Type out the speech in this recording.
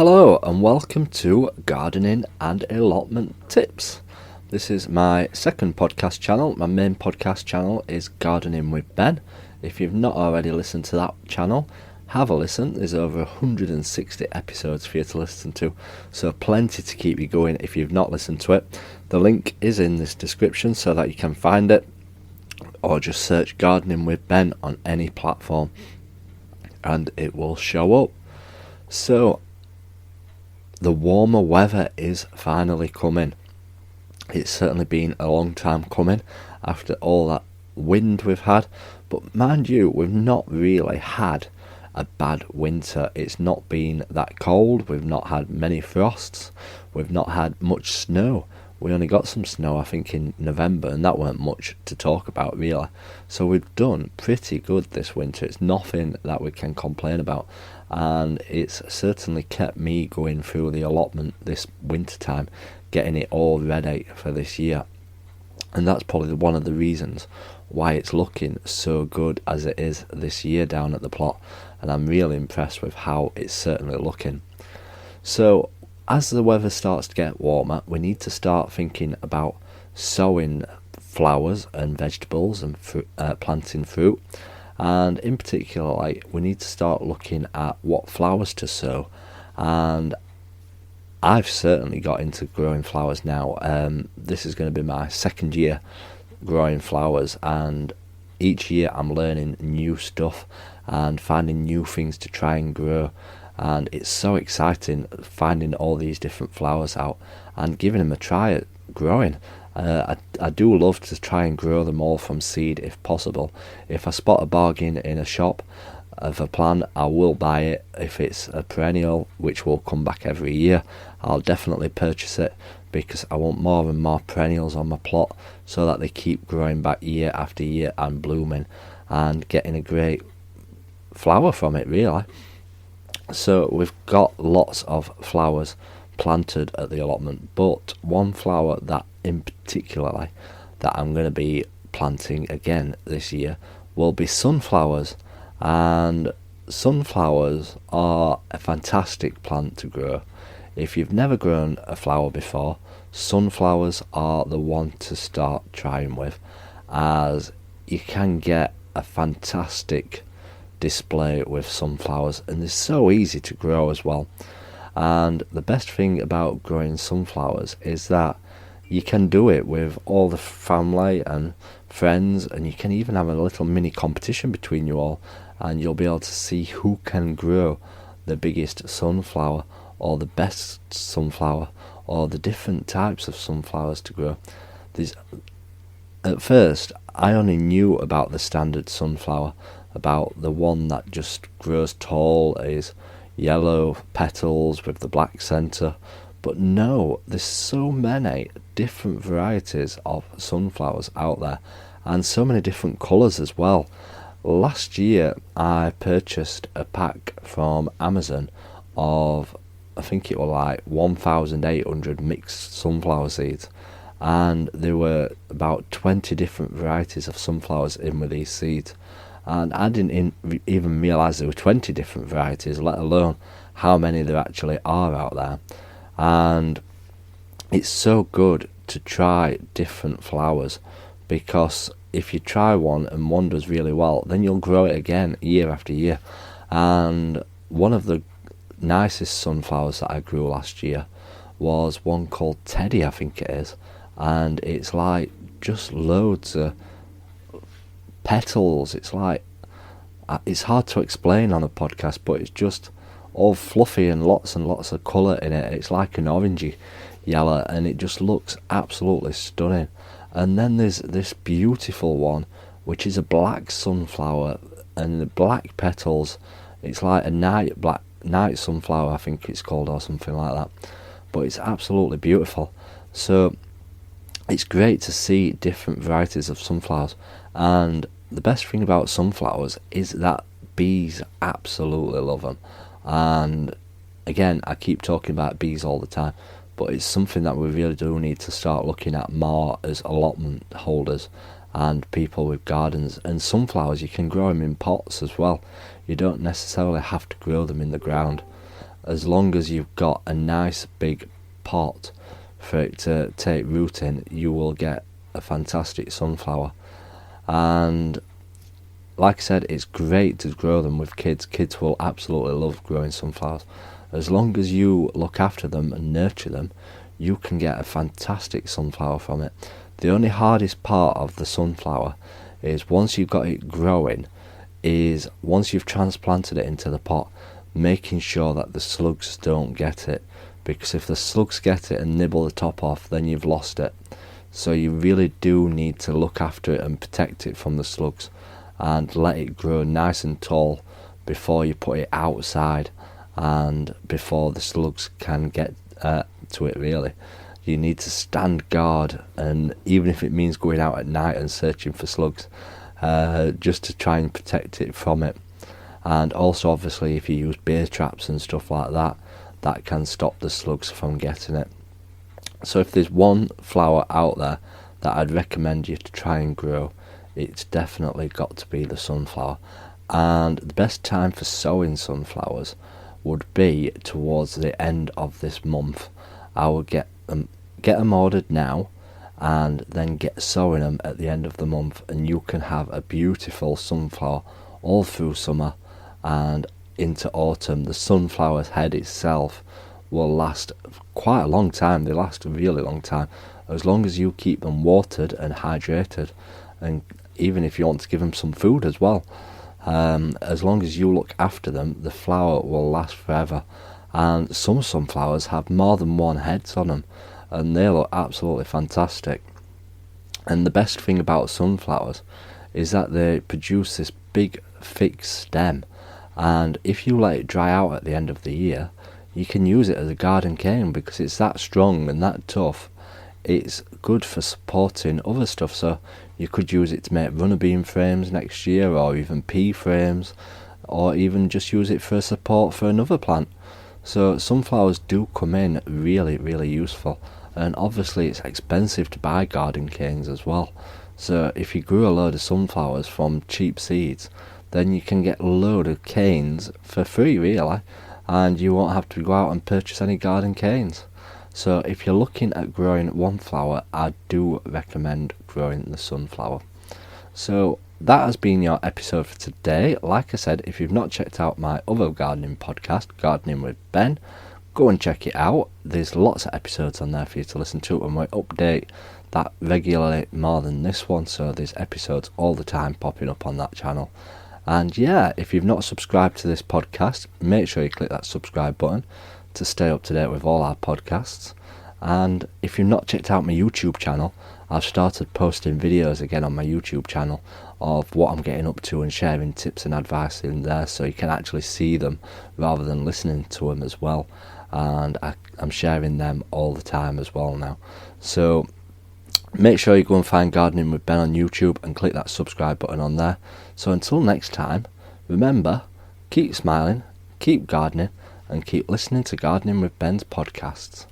Hello and welcome to Gardening and Allotment Tips. This is my second podcast channel. My main podcast channel is Gardening with Ben. If you've not already listened to that channel, have a listen. There's over 160 episodes for you to listen to, so plenty to keep you going if you've not listened to it. The link is in this description so that you can find it, or just search Gardening with Ben on any platform and it will show up. So the warmer weather is finally coming. It's certainly been a long time coming after all that wind we've had, but mind you, we've not really had a bad winter. It's not been that cold, we've not had many frosts, we've not had much snow. We only got some snow I think in November, and that weren't much to talk about really. So we've done pretty good this winter. It's nothing that we can complain about, and it's certainly kept me going through the allotment this winter time, getting it all ready for this year. And that's probably one of the reasons why it's looking so good as it is this year down at the plot, and I'm really impressed with how it's certainly looking. So as the weather starts to get warmer, we need to start thinking about sowing flowers and vegetables and planting fruit. And in particular, we need to start looking at what flowers to sow. And I've certainly got into growing flowers now. This is going to be my second year growing flowers, and each year I'm learning new stuff and finding new things to try and grow. And it's so exciting finding all these different flowers out and giving them a try at growing. I do love to try and grow them all from seed if possible. If I spot a bargain in a shop of a plant, I will buy it. If it's a perennial which will come back every year, I'll definitely purchase it, because I want more and more perennials on my plot so that they keep growing back year after year and blooming and getting a great flower from it really. So we've got lots of flowers planted at the allotment, but one flower that in particular that I'm going to be planting again this year will be sunflowers. And sunflowers are a fantastic plant to grow. If you've never grown a flower before, sunflowers are the one to start trying with, as you can get a fantastic display with sunflowers, and they're so easy to grow as well. And the best thing about growing sunflowers is that you can do it with all the family and friends, and you can even have a little mini competition between you all, and you'll be able to see who can grow the biggest sunflower or the best sunflower or the different types of sunflowers to grow. At first I only knew about the standard sunflower, about the one that just grows tall, is yellow petals with the black centre. But no, there's so many different varieties of sunflowers out there, and so many different colours as well. Last year I purchased a pack from Amazon of, I think it was 1,800 mixed sunflower seeds, and there were about 20 different varieties of sunflowers in with these seeds. And I didn't even realise there were 20 different varieties, let alone how many there actually are out there. And it's so good to try different flowers, because if you try one and one does really well, then you'll grow it again year after year. And one of the nicest sunflowers that I grew last year was one called Teddy, I think it is. And it's just loads of petals. It's hard to explain on a podcast, but it's just all fluffy and lots of colour in it. It's like an orangey yellow, and it just looks absolutely stunning. And then there's this beautiful one which is a black sunflower, and the black petals, it's like a night sunflower I think it's called, or something like that, but it's absolutely beautiful. So it's great to see different varieties of sunflowers. And the best thing about sunflowers is that bees absolutely love them. And again, I keep talking about bees all the time, but it's something that we really do need to start looking at more as allotment holders and people with gardens. And sunflowers, you can grow them in pots as well. You don't necessarily have to grow them in the ground. as long as you've got a nice big pot for it to take root in, you will get a fantastic sunflower. And like I said, it's great to grow them with kids. Kids will absolutely love growing sunflowers. As long as you look after them and nurture them, you can get a fantastic sunflower from it. The only hardest part of the sunflower is once you've got it growing, is once you've transplanted it into the pot, making sure that the slugs don't get it, because if the slugs get it and nibble the top off, then you've lost it. So you really do need to look after it and protect it from the slugs, and let it grow nice and tall before you put it outside and before the slugs can get to it. Really, you need to stand guard, and even if it means going out at night and searching for slugs, just to try and protect it from it. And also obviously if you use bear traps and stuff like that, that can stop the slugs from getting it. So if there's one flower out there that I'd recommend you to try and grow, it's definitely got to be the sunflower. And the best time for sowing sunflowers would be towards the end of this month. I would get them ordered now, and then get sowing them at the end of the month, and you can have a beautiful sunflower all through summer and into autumn. The sunflower's head itself will last quite a long time. They last a really long time, as long as you keep them watered and hydrated, and even if you want to give them some food as well. As long as you look after them, the flower will last forever. And some sunflowers have more than one heads on them, and they look absolutely fantastic. And the best thing about sunflowers is that they produce this big thick stem, and if you let it dry out at the end of the year, you can use it as a garden cane, because it's that strong and that tough. It's good for supporting other stuff, so you could use it to make runner bean frames next year, or even pea frames, or even just use it for support for another plant. So sunflowers do come in really, really useful. And obviously it's expensive to buy garden canes as well. So if you grew a load of sunflowers from cheap seeds, then you can get a load of canes for free really, and you won't have to go out and purchase any garden canes. So if you're looking at growing one flower, I do recommend growing the sunflower. So that has been your episode for today. Like I said, if you've not checked out my other gardening podcast, Gardening with Ben, go and check it out. There's lots of episodes on there for you to listen to, and we update that regularly, more than this one, so there's episodes all the time popping up on that channel. And yeah, if you've not subscribed to this podcast, make sure you click that subscribe button to stay up to date with all our podcasts. And if you've not checked out my YouTube channel, I've started posting videos again on my YouTube channel of what I'm getting up to and sharing tips and advice in there, so you can actually see them rather than listening to them as well. And I'm sharing them all the time as well now. So make sure you go and find Gardening with Ben on YouTube and click that subscribe button on there. So until next time, remember, keep smiling, keep gardening, and keep listening to Gardening with Ben's podcasts.